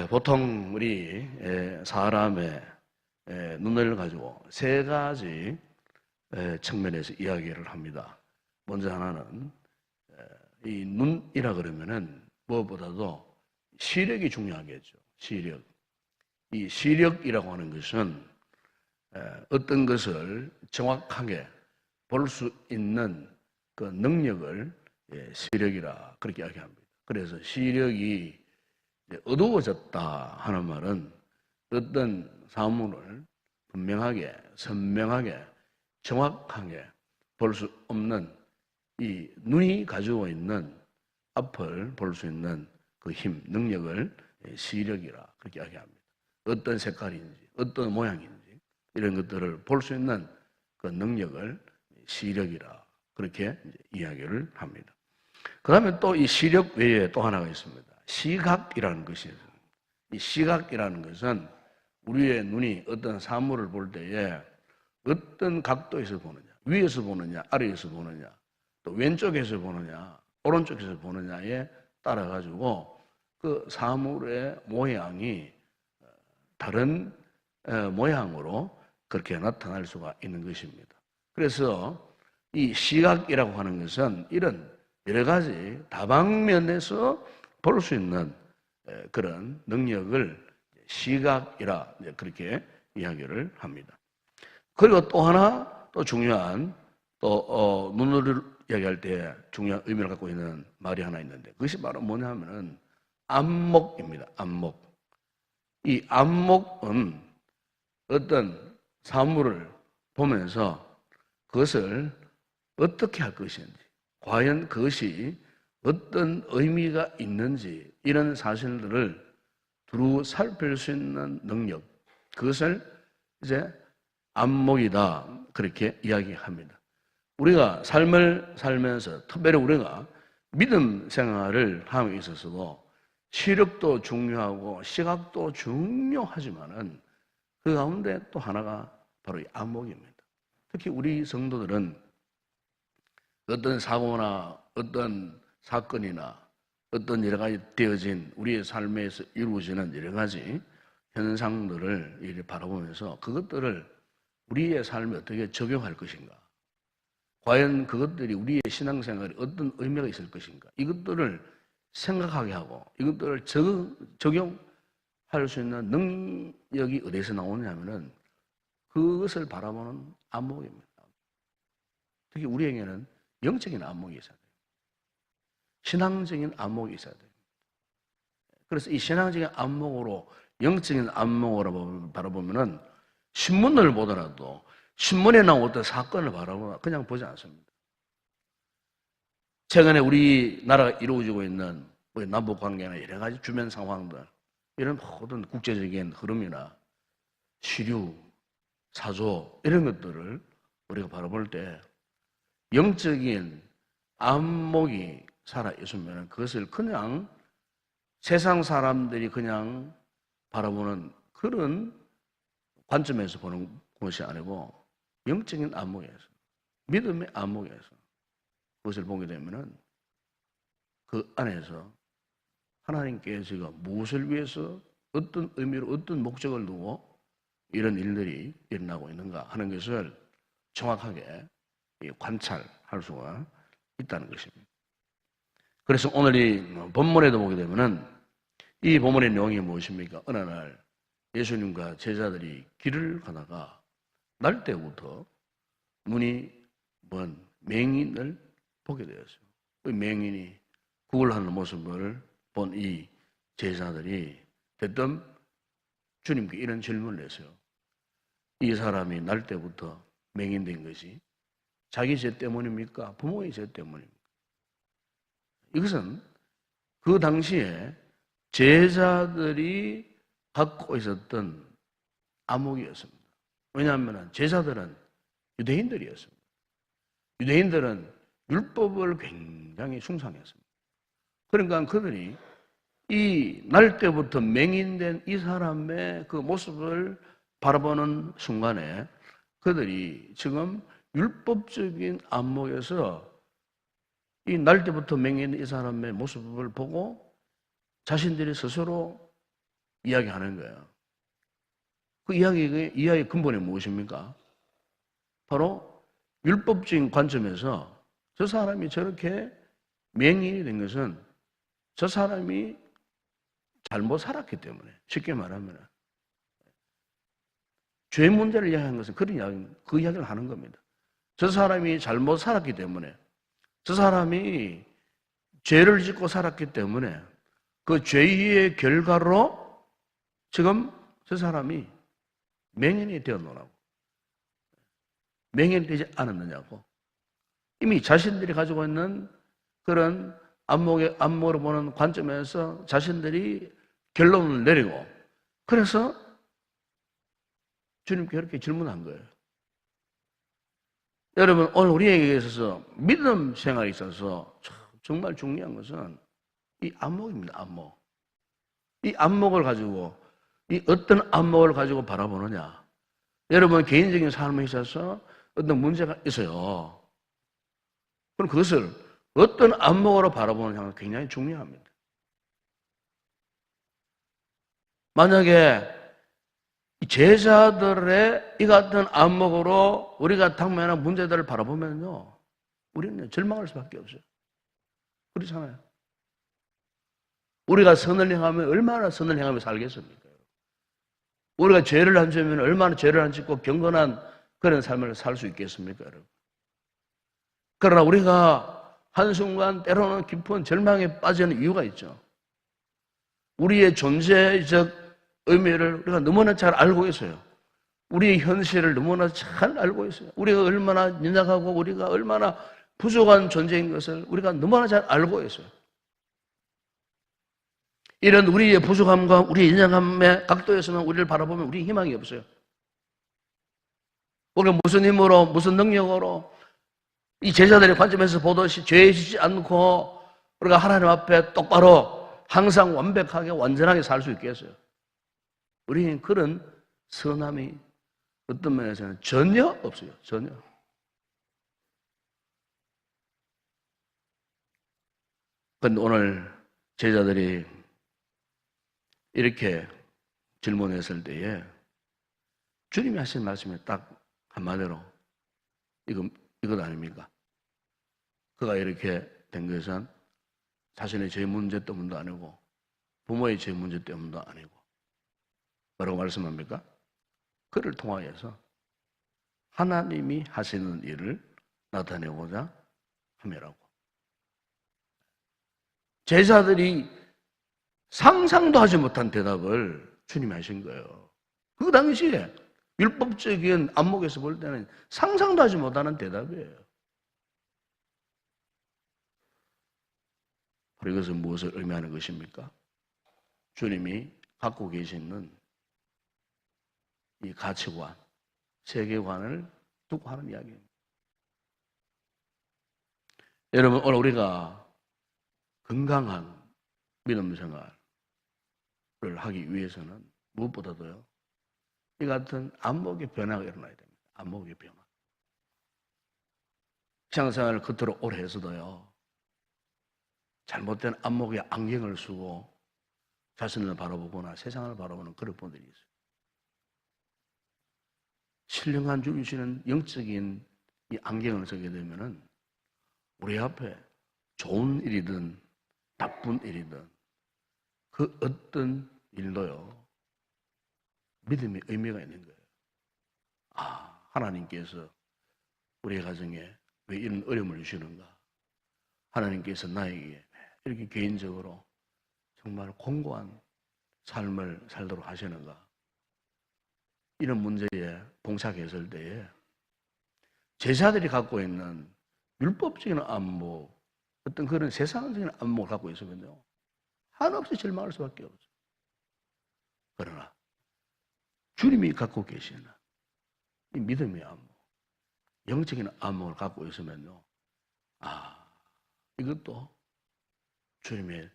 보통 우리 사람의 눈을 가지고 세 가지 측면에서 이야기를 합니다. 먼저 하나는 이 눈이라 그러면은 무엇보다도 시력이 중요하겠죠. 시력. 이 시력이라고 하는 것은 어떤 것을 정확하게 볼 수 있는 그 능력을 시력이라 그렇게 이야기합니다. 그래서 시력이 어두워졌다 하는 말은 어떤 사물을 분명하게, 선명하게, 정확하게 볼 수 없는 이 눈이 가지고 있는 앞을 볼 수 있는 그 힘, 능력을 시력이라 그렇게 이야기합니다. 어떤 색깔인지, 어떤 모양인지 이런 것들을 볼 수 있는 그 능력을 시력이라 그렇게 이야기를 합니다. 그 다음에 또 이 시력 외에 또 하나가 있습니다. 시각이라는 것이 있어요. 이 시각이라는 것은 우리의 눈이 어떤 사물을 볼 때에 어떤 각도에서 보느냐, 위에서 보느냐, 아래에서 보느냐, 또 왼쪽에서 보느냐, 오른쪽에서 보느냐에 따라 가지고 그 사물의 모양이 다른 모양으로 그렇게 나타날 수가 있는 것입니다. 그래서 이 시각이라고 하는 것은 이런 여러 가지 다방면에서 볼 수 있는 그런 능력을 시각이라 그렇게 이야기를 합니다. 그리고 또 하나 또 중요한 또 눈을 이야기할 때 중요한 의미를 갖고 있는 말이 하나 있는데 그것이 바로 뭐냐면은 안목입니다. 안목. 이 안목은 어떤 사물을 보면서 그것을 어떻게 할 것인지, 과연 그것이 어떤 의미가 있는지 이런 사실들을 두루 살필 수 있는 능력, 그것을 이제 안목이다 그렇게 이야기합니다. 우리가 삶을 살면서 특별히 우리가 믿음 생활을 함에 있어서도 시력도 중요하고 시각도 중요하지만은 그 가운데 또 하나가 바로 이 안목입니다. 특히 우리 성도들은 어떤 사고나 어떤 사건이나 어떤 여러 가지 되어진 우리의 삶에서 이루어지는 여러 가지 현상들을 이렇게 바라보면서 그것들을 우리의 삶에 어떻게 적용할 것인가, 과연 그것들이 우리의 신앙생활에 어떤 의미가 있을 것인가, 이것들을 생각하게 하고 이것들을 적용할 수 있는 능력이 어디서 나오냐면은 그것을 바라보는 안목입니다. 특히 우리에게는 영적인 안목이 있어야 돼요. 신앙적인 안목이 있어야 돼요. 그래서 이 신앙적인 안목으로, 영적인 안목으로 바라보면은 신문을 보더라도 신문에 나온 어떤 사건을 바라보면 그냥 보지 않습니다. 최근에 우리나라가 이루어지고 있는 남북 관계나 여러 가지 주변 상황들, 이런 모든 국제적인 흐름이나 시류, 사조 이런 것들을 우리가 바라볼 때 영적인 안목이 살아있으면 그것을 그냥 세상 사람들이 그냥 바라보는 그런 관점에서 보는 것이 아니고 영적인 안목에서, 믿음의 안목에서 그것을 보게 되면은 그 안에서 하나님께 제가 무엇을 위해서 어떤 의미로 어떤 목적을 두고 이런 일들이 일어나고 있는가 하는 것을 정확하게 관찰할 수가 있다는 것입니다. 그래서 오늘 이 본문에도 보게 되면은 이 본문의 내용이 무엇입니까? 어느 날 예수님과 제자들이 길을 가다가 날 때부터 눈이 먼 맹인을 보게 되었어요. 그 맹인이 구걸하는 모습을 본 이 제자들이 대뜸 주님께 이런 질문을 했어요. 이 사람이 날 때부터 맹인된 것이 자기 죄 때문입니까? 부모의 죄 때문입니까? 이것은 그 당시에 제자들이 갖고 있었던 암흑이었습니다. 왜냐하면 제자들은 유대인들이었습니다. 유대인들은 율법을 굉장히 숭상했습니다. 그러니까 그들이 이 날 때부터 맹인된 이 사람의 그 모습을 바라보는 순간에 그들이 지금 율법적인 안목에서 이 날 때부터 맹인된 이 사람의 모습을 보고 자신들이 스스로 이야기하는 거예요. 그 이야기의 근본이 무엇입니까? 바로 율법적인 관점에서 저 사람이 저렇게 맹인이 된 것은 저 사람이 잘못 살았기 때문에, 쉽게 말하면 죄 문제를 이야기하는 것은 그런 이야기, 그 이야기를 하는 겁니다. 저 사람이 잘못 살았기 때문에, 저 사람이 죄를 짓고 살았기 때문에 그 죄의 결과로 지금 저 사람이 맹인이 되었노라고. 맹인이 되지 않았느냐고. 이미 자신들이 가지고 있는 그런 안목으로 보는 관점에서 자신들이 결론을 내리고, 그래서 주님께 그렇게 질문한 거예요. 여러분, 오늘 우리에게 있어서 믿음 생활에 있어서 정말 중요한 것은 이 안목입니다. 안목. 이 안목을 가지고, 이 어떤 안목을 가지고 바라보느냐. 여러분 개인적인 삶에 있어서 어떤 문제가 있어요. 그럼 그것을 어떤 안목으로 바라보느냐가 굉장히 중요합니다. 만약에 제자들의 이 같은 안목으로 우리가 당면한 문제들을 바라보면요, 우리는 절망할 수밖에 없어요. 그렇잖아요. 우리가 선을 행하면 얼마나 선을 행하며 살겠습니까? 우리가 죄를 안 지으면 얼마나 죄를 안 짓고 경건한 그런 삶을 살 수 있겠습니까, 여러분? 그러나 우리가 한순간 때로는 깊은 절망에 빠지는 이유가 있죠. 우리의 존재적 의미를 우리가 너무나 잘 알고 있어요. 우리의 현실을 너무나 잘 알고 있어요. 우리가 얼마나 연약하고 우리가 얼마나 부족한 존재인 것을 우리가 너무나 잘 알고 있어요. 이런 우리의 부족함과 우리의 연약함의 각도에서는 우리를 바라보면 우리 희망이 없어요. 우리가 무슨 힘으로, 무슨 능력으로 이 제자들의 관점에서 보듯이 죄 짓지 않고 우리가 하나님 앞에 똑바로 항상 완벽하게 완전하게 살 수 있겠어요? 우리는 그런 선함이 어떤 면에서는 전혀 없어요. 전혀. 그런데 오늘 제자들이 이렇게 질문했을 때에 주님이 하신 말씀이 딱 한마디로 이것 아닙니까? 그가 이렇게 된 것은 자신의 죄 문제 때문도 아니고 부모의 죄 문제 때문도 아니고 뭐라고 말씀합니까? 그를 통하여서 하나님이 하시는 일을 나타내고자 함이라고. 제자들이 상상도 하지 못한 대답을 주님이 하신 거예요. 그 당시에 율법적인 안목에서 볼 때는 상상도 하지 못하는 대답이에요. 이것은 무엇을 의미하는 것입니까? 주님이 갖고 계시는 이 가치관, 세계관을 두고 하는 이야기입니다. 여러분, 오늘 우리가 건강한 믿음 생활을 하기 위해서는 무엇보다도요, 이 같은 안목의 변화가 일어나야 됩니다. 안목의 변화. 신앙생활을 그토록 오래 해서도요, 잘못된 안목의 안경을 쓰고 자신을 바라보거나 세상을 바라보는 그런 분들이 있어요. 신령한 주시는 영적인 이 안경을 쓰게 되면은 우리 앞에 좋은 일이든 나쁜 일이든 그 어떤 일도요, 믿음의 의미가 있는 거예요. 아, 하나님께서 우리 가정에 왜 이런 어려움을 주시는가? 하나님께서 나에게 이렇게 개인적으로 정말 공고한 삶을 살도록 하시는가? 이런 문제에 봉착했을 때에 제자들이 갖고 있는 율법적인 안목, 어떤 그런 세상적인 안목을 갖고 있으면요, 한없이 절망할 수밖에 없어요. 그러나 주님이 갖고 계시는 이 믿음의 안목, 영적인 안목을 갖고 있으면요, 아, 이것도 주님의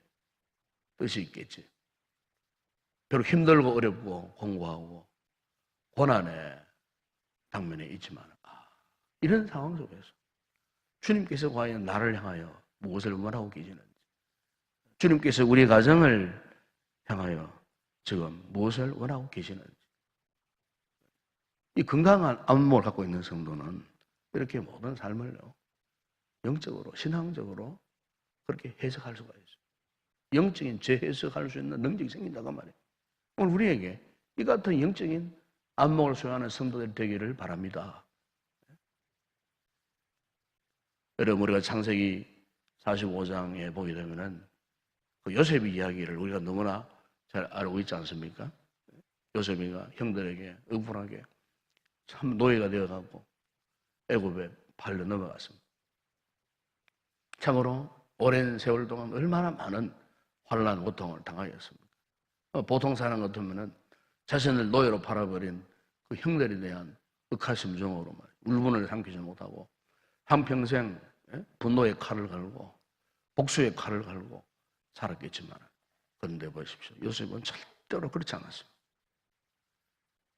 뜻이 있겠지. 비록 힘들고 어렵고 공고하고 고난의 당면에 있지만, 이런 상황 속에서 주님께서 과연 나를 향하여 무엇을 원하고 계시는지, 주님께서 우리 가정을 향하여 지금 무엇을 원하고 계시는지. 이 건강한 안목을 갖고 있는 성도는 이렇게 모든 삶을요, 영적으로, 신앙적으로 그렇게 해석할 수가 있어요. 영적인 재해석할 수 있는 능력이 생긴다고 말이에요. 오늘 우리에게 이 같은 영적인 안목을 소유하는 성도들이 되기를 바랍니다. 여러분, 우리가 창세기 45장에 보게 되면은 그 요셉의 이야기를 우리가 너무나 잘 알고 있지 않습니까? 요셉이가 형들에게 억울하게 참 노예가 되어가고 애굽에 팔려 넘어갔습니다. 참으로 오랜 세월 동안 얼마나 많은 환난, 고통을 당하였습니까? 보통 사람 같으면은 자신을 노예로 팔아버린 그 형들에 대한 억하심정으로 울분을 삼키지 못하고 한평생 분노의 칼을 갈고 복수의 칼을 갈고 살았겠지만, 그런데 보십시오, 요셉은 절대로 그렇지 않았어요.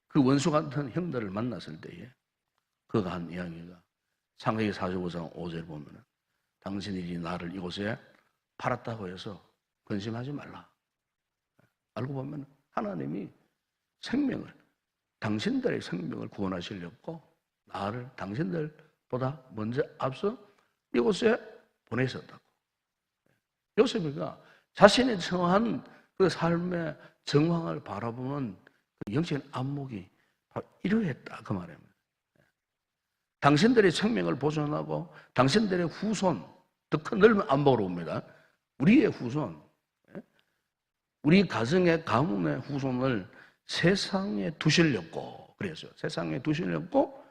그 원수 같은 형들을 만났을 때에 그가 한 이야기가 창세기 45장 5절에 보면은 당신이 나를 이곳에 팔았다고 해서 근심하지 말라. 알고 보면 하나님이 생명을, 당신들의 생명을 구원하시려고 나를 당신들보다 먼저 앞서 이곳에 보내셨다고. 요셉이가 자신이 처한 그 삶의 정황을 바라보는 그 영적인 안목이 바로 이러했다, 그 말입니다. 당신들의 생명을 보존하고 당신들의 후손, 더 큰 넓은 안목으로 봅니다. 우리의 후손, 우리 가정의 가문의 후손을 세상에 두시려고 그랬어요. 세상에 두시려고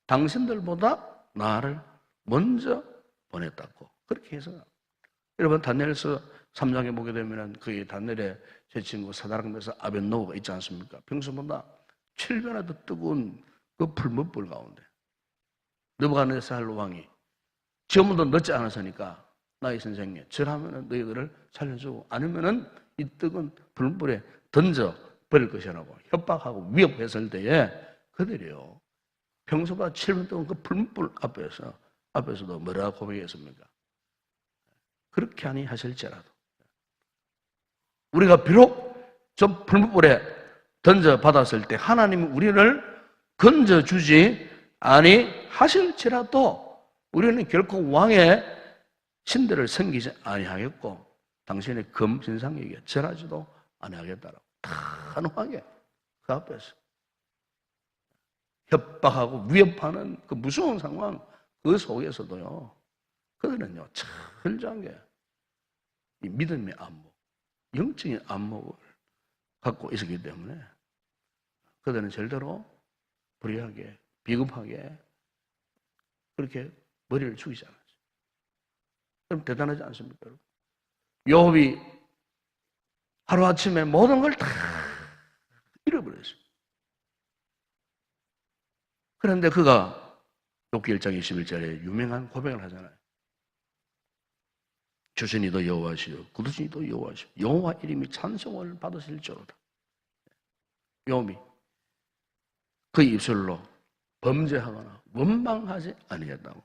당신들보다 나를 먼저 보냈다고 그렇게 해서, 여러분 다니엘서 3장에 보게 되면 그 다니엘의 제 친구 사다락에서 아벤노고가 있지 않습니까? 평소보다 7배나 더 뜨거운 그 불못불 가운데 느부갓네살 왕이 지금도 늦지 않았으니까 나의 선생님 절하면은 너희들을 살려주고 아니면은 이 뜨거운 불불에 던져 버릴 것이라고 협박하고 위협했을 때에 그들이요, 평소보다 7배 동안 그 불불 앞에서도 뭐라고 고백했습니까? 그렇게 하니 하실지라도 우리가 비록 좀 불불에 던져 받았을 때 하나님이 우리를 건져주지 아니 하실지라도 우리는 결코 왕의 신들을 섬기지 아니하겠고 당신의 검신상에게 절하지도 아니하겠다라고 단호하게 그 앞에서 협박하고 위협하는 그 무서운 상황, 그 속에서도요, 그들은요 철저하게 이 믿음의 안목, 영적인 안목을 갖고 있었기 때문에 그들은 절대로 불의하게, 비겁하게 그렇게 머리를 죽이지 않았어요. 그럼 대단하지 않습니까, 여러분? 요업이 하루아침에 모든 걸 다 잃어버렸어요. 그런데 그가 욥기 1장 21절에 유명한 고백을 하잖아요. 주신이도 여호와시요 구두신이도 여호와시요 여호와 이름이 찬송을 받으실지로다. 욥이 그 입술로 범죄하거나 원망하지 아니했다고.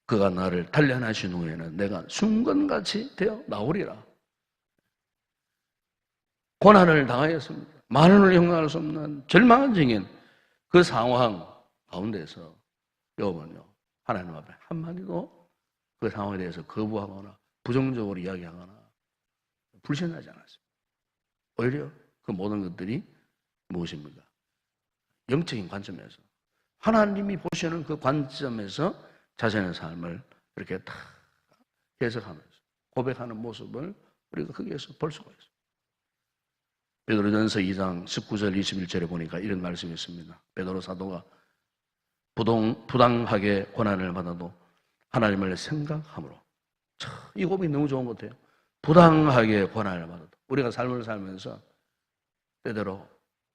그가 나를 단련하신 후에는 내가 순건같이 되어 나오리라. 고난을 당하였습니다. 만원을 형용할 수 없는 절망적인 그 상황 가운데서 욥은요 하나님 앞에 한마디도 그 상황에 대해서 거부하거나 부정적으로 이야기하거나 불신하지 않았어요. 오히려 그 모든 것들이 무엇입니까? 영적인 관점에서 하나님이 보시는 그 관점에서 자신의 삶을 이렇게 다 해석하면서 고백하는 모습을 우리가 거기에서 볼 수가 있어요. 베드로전서 2장 19절 21절에 보니까 이런 말씀이 있습니다. 베드로 사도가 부당하게 고난을 받아도 하나님을 생각함으로, 이 고백이 너무 좋은 것 같아요. 부당하게 고난을 받아도 우리가 삶을 살면서 때대로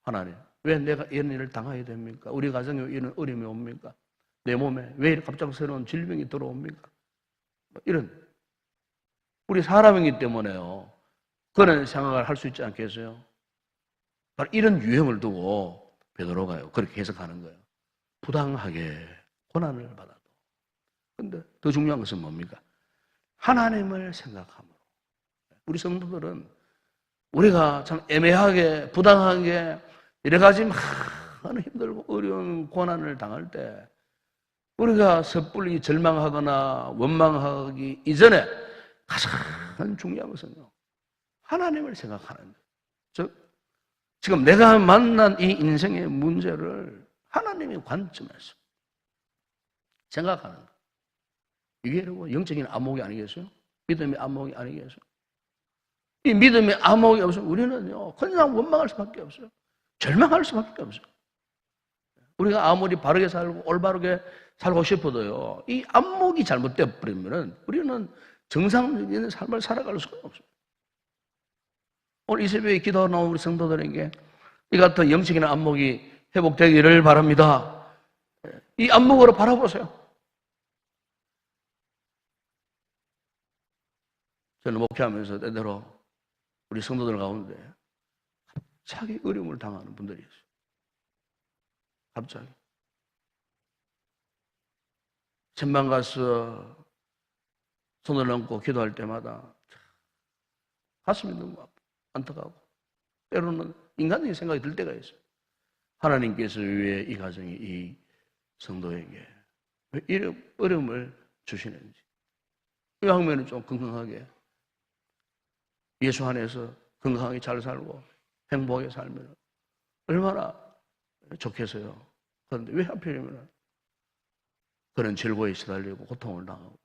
하나님 왜 내가 이런 일을 당해야 됩니까? 우리 가정에 이런 어려움이 옵니까? 내 몸에 왜 이렇게 갑작스러운 질병이 들어옵니까? 이런 우리 사람이기 때문에요 그런 생각을 할 수 있지 않겠어요? 바로 이런 유형을 두고 베드로가요 그렇게 해석하는 거예요. 부당하게 고난을 받아도. 그런데 더 중요한 것은 뭡니까? 하나님을 생각함으로. 우리 성도들은 우리가 참 애매하게, 부당하게 여러 가지 많은 힘들고 어려운 고난을 당할 때 우리가 섣불리 절망하거나 원망하기 이전에 가장 중요한 것은요, 하나님을 생각하는 거예요. 즉, 지금 내가 만난 이 인생의 문제를 하나님의 관점에서 생각하는 거예요. 이게 여러분 영적인 안목이 아니겠어요? 믿음의 안목이 아니겠어요? 이 믿음의 안목이 없으면 우리는요, 그냥 원망할 수밖에 없어요. 절망할 수밖에 없어요. 우리가 아무리 바르게 살고 올바르게 살고 싶어도요, 이 안목이 잘못되어 버리면 우리는 정상적인 삶을 살아갈 수가 없어요. 오늘 이 새벽에 기도하러 나온 우리 성도들에게 이 같은 영적인 안목이 회복되기를 바랍니다. 이 안목으로 바라보세요. 저는 목회하면서 때때로 우리 성도들 가운데 갑자기 어려움을 당하는 분들이 있어요. 갑자기. 전방 가서 손을 얹고 기도할 때마다 가슴이 너무 안타까워. 때로는 인간적인 생각이 들 때가 있어요. 하나님께서 왜 이 가정이 이 성도에게 왜 이런 어려움을 주시는지. 이 방면은 좀 건강하게 예수 안에서 건강하게 잘 살고 행복하게 살면 얼마나 좋겠어요. 그런데 왜 하필이면 그런 질고에 시달리고 고통을 당하고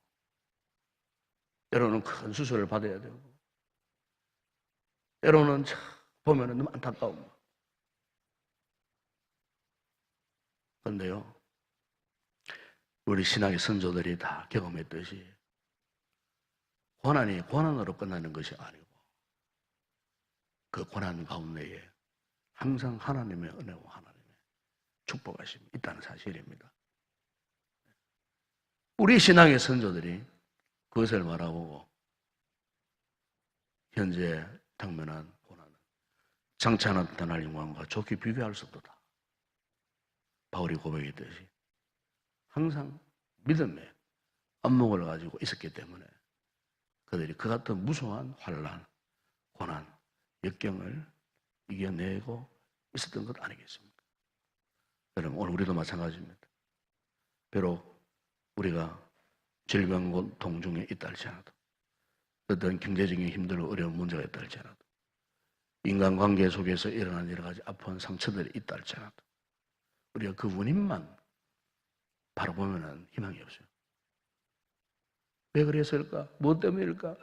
때로는 큰 수술을 받아야 되고 때로는 보면 너무 안타까운. 그런데요, 우리 신앙의 선조들이 다 경험했듯이 고난이 고난으로 끝나는 것이 아니고 그 고난 가운데에 항상 하나님의 은혜와 하나님의 축복하심이 있다는 사실입니다. 우리 신앙의 선조들이 그것을 바라보고 현재 당면한 고난은 장차 나타날 영광과 좋게 비교할 수 없다. 바울이 고백했듯이 항상 믿음의 안목을 가지고 있었기 때문에 그들이 그 같은 무수한 환난, 고난, 역경을 이겨내고 있었던 것 아니겠습니까? 여러분, 오늘 우리도 마찬가지입니다. 비록 우리가 질병, 고통 중에 있다 할지라도 어떤 경제적인 힘들고 어려운 문제가 있다 할지라도 인간관계 속에서 일어난 여러 가지 아픈 상처들이 있다 할지라도 우리가 그 원인만 바라보면 희망이 없어요. 왜 그랬을까? 무엇 때문일까?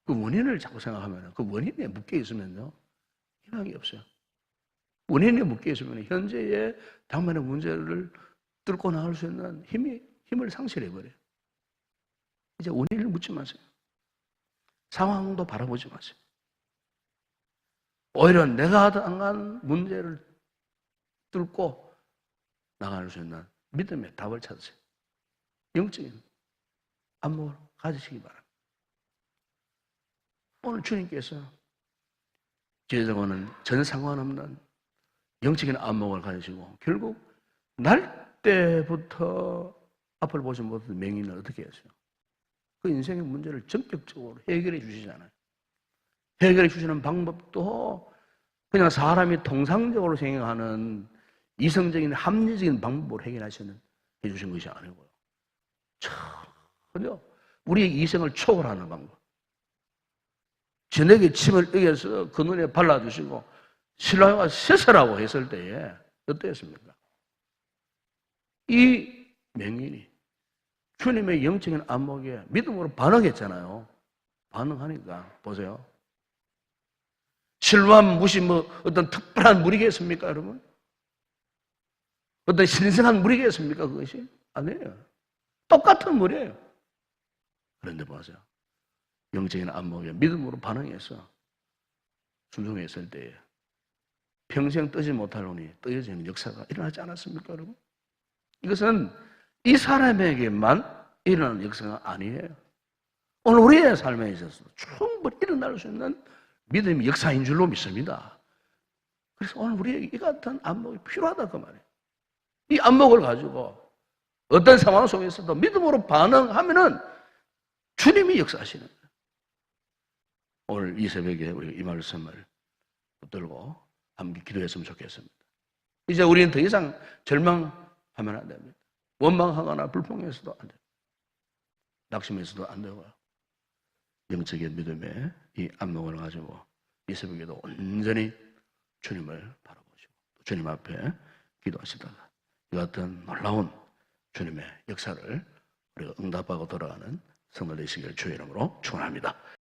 그 원인을 자꾸 생각하면 그 원인에 묶여 있으면요, 희망이 없어요. 원인에 묶여 있으면 현재의 당면의 문제를 뚫고 나갈 수 있는 힘을 상실해버려요. 이제 원인을 묻지 마세요. 상황도 바라보지 마세요. 오히려 내가 당한 문제를 뚫고 나갈 수 있는 믿음의 답을 찾으세요. 영적인 안목을 가지시기 바랍니다. 오늘 주님께서 저희들과는 전 상관없는 영적인 안목을 가지시고 결국 날 때부터 앞을 보지 못한 맹인을 어떻게 했어요? 그 인생의 문제를 전격적으로 해결해 주시잖아요. 해결해 주시는 방법도 그냥 사람이 통상적으로 생각하는 이성적인 합리적인 방법으로 해결하시는 해주신 것이 아니고요. 전혀 우리의 이성을 초월하는 방법. 저녁에 침을 으여서 그 눈에 발라주시고 신랑과 씻으라고 했을 때에 어땠습니까? 이 맹인이 주님의 영적인 안목에 믿음으로 반응했잖아요. 반응하니까 보세요. 실루암 무시 어떤 특별한 물이겠습니까, 여러분? 어떤 신성한 물이겠습니까, 그것이? 아니에요. 똑같은 물이에요. 그런데 보세요. 영적인 안목에 믿음으로 반응해서 순종했을 때에 평생 뜨지 못할 논이 떠져지는 역사가 일어나지 않았습니까, 여러분? 이것은 이 사람에게만 일어나는 역사가 아니에요. 오늘 우리의 삶에 있어서 충분히 일어날 수 있는 믿음의 역사인 줄로 믿습니다. 그래서 오늘 우리에게 이 같은 안목이 필요하다 그 말이에요. 이 안목을 가지고 어떤 상황 속에서도 믿음으로 반응하면은 주님이 역사하시는 거예요. 오늘 이 새벽에 우리 이 말씀을 붙들고 함께 기도했으면 좋겠습니다. 이제 우리는 더 이상 절망하면 안 됩니다. 원망하거나 불평해서도 안 됩니다. 낙심해서도 안 되고요. 영적인 믿음의 이 안목을 가지고 이 새벽에도 온전히 주님을 바라보시고 주님 앞에 기도하시다가 이 같은 놀라운 주님의 역사를 우리가 응답하고 돌아가는 성도 되시기를 주의 이름으로 축원합니다.